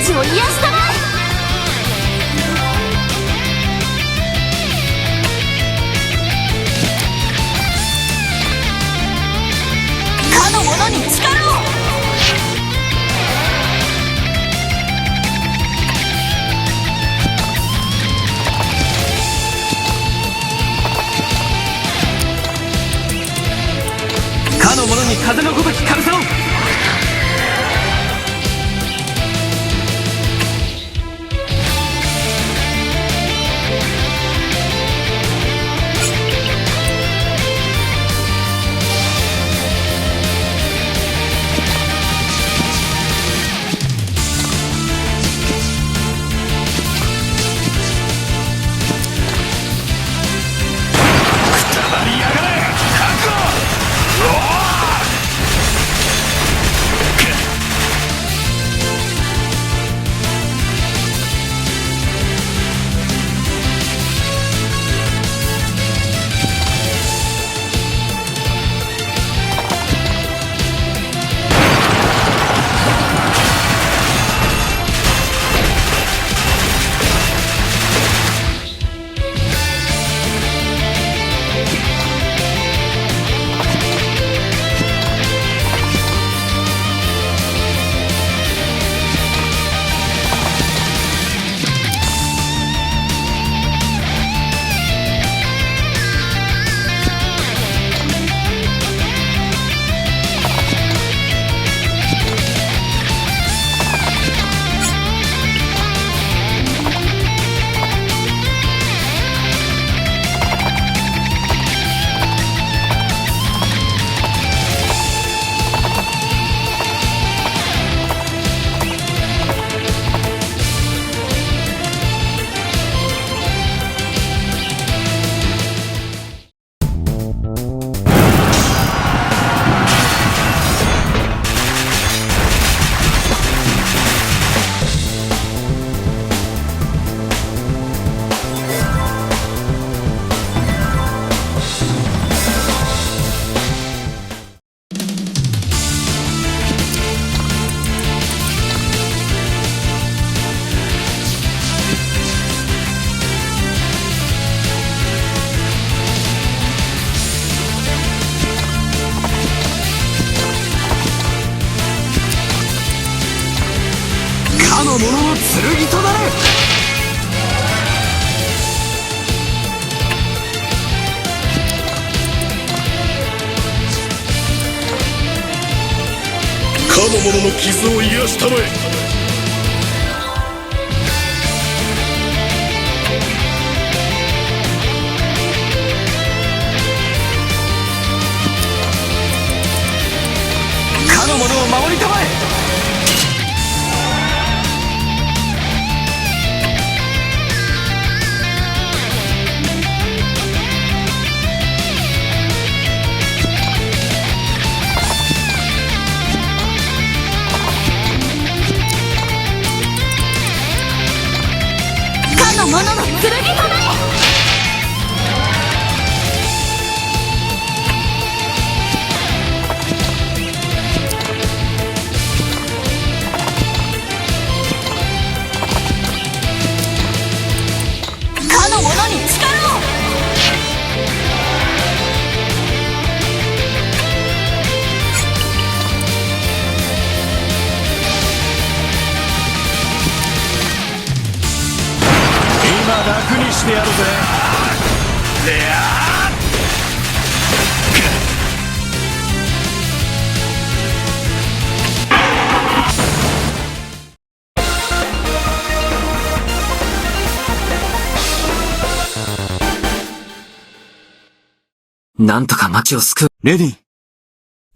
命を癒したまえ。かの者に力を。かの者に風のごとき軽さを。かの者の剣となれ。かの者の傷を癒したまえ。かの者を守りたまえ。かの者の剣となれ。かの者に力を。今楽にしてやるぜ。なんとか町を救う。レディン、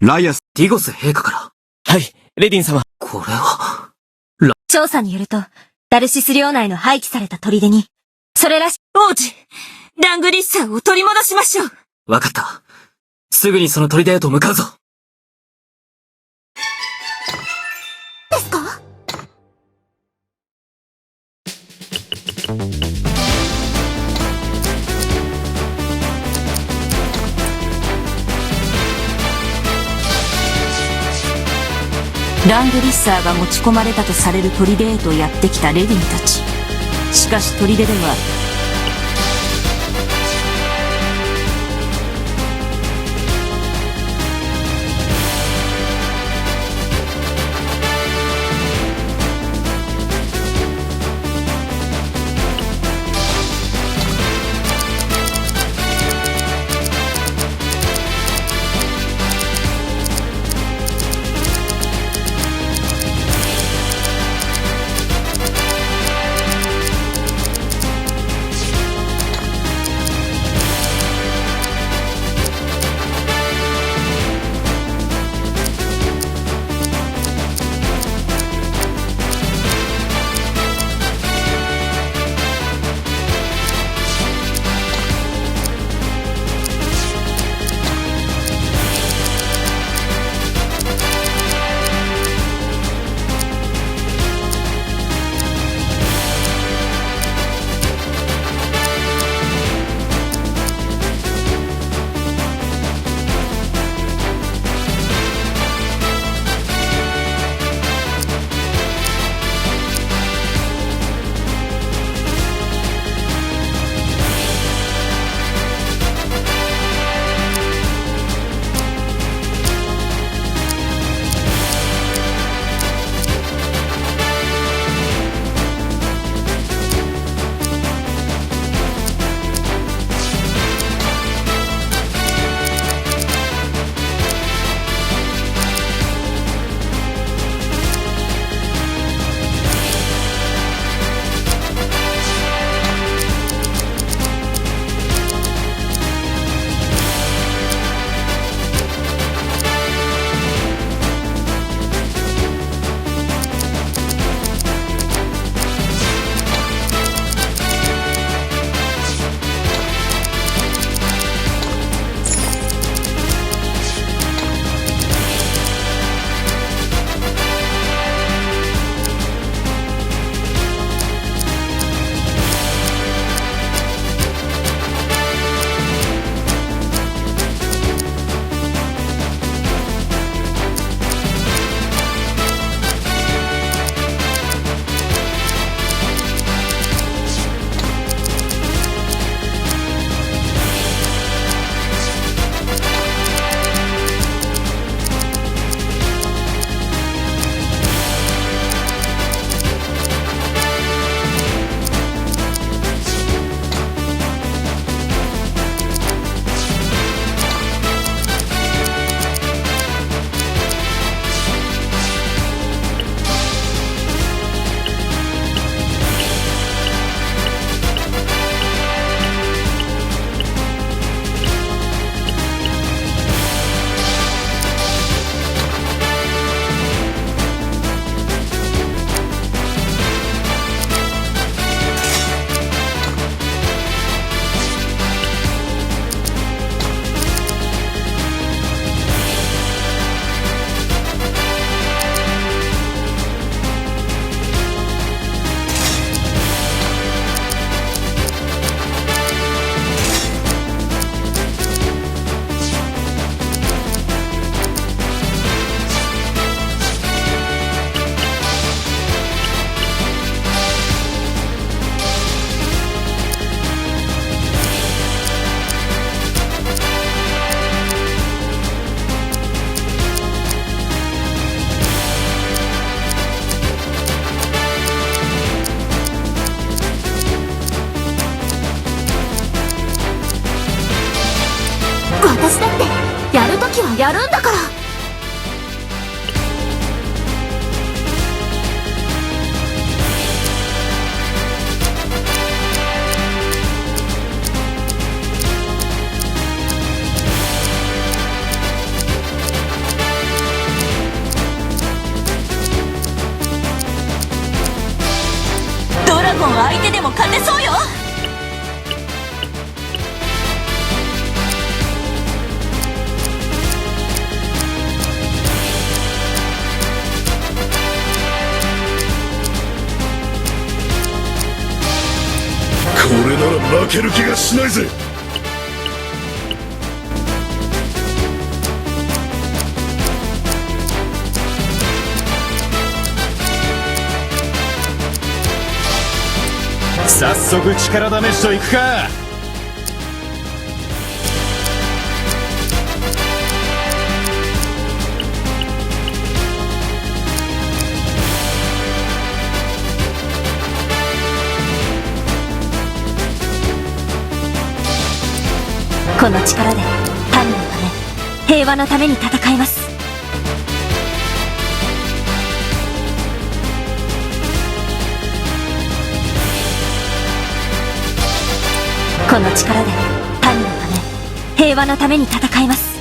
ライアス、ディゴス陛下から。はい、レディン様。これは。調査によると、ダルシス領内の廃棄された砦に、それらしい王子、ラングリッサーを取り戻しましょう。わかった。すぐにその砦へと向かうぞ。ですか？ラングリッサーが持ち込まれたとされる砦へとやってきたレディンたち。しかし砦では私だってやるときはやるんだから。ドラゴン相手でも勝てそうよ。これなら負ける気がしないぜ。早速力試しといくか。この力で民のため、平和のために戦います。この力で民のため、平和のために戦います。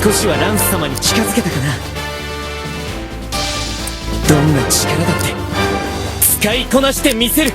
少しはランス様に近づけたかな。どんな力だって使いこなしてみせる。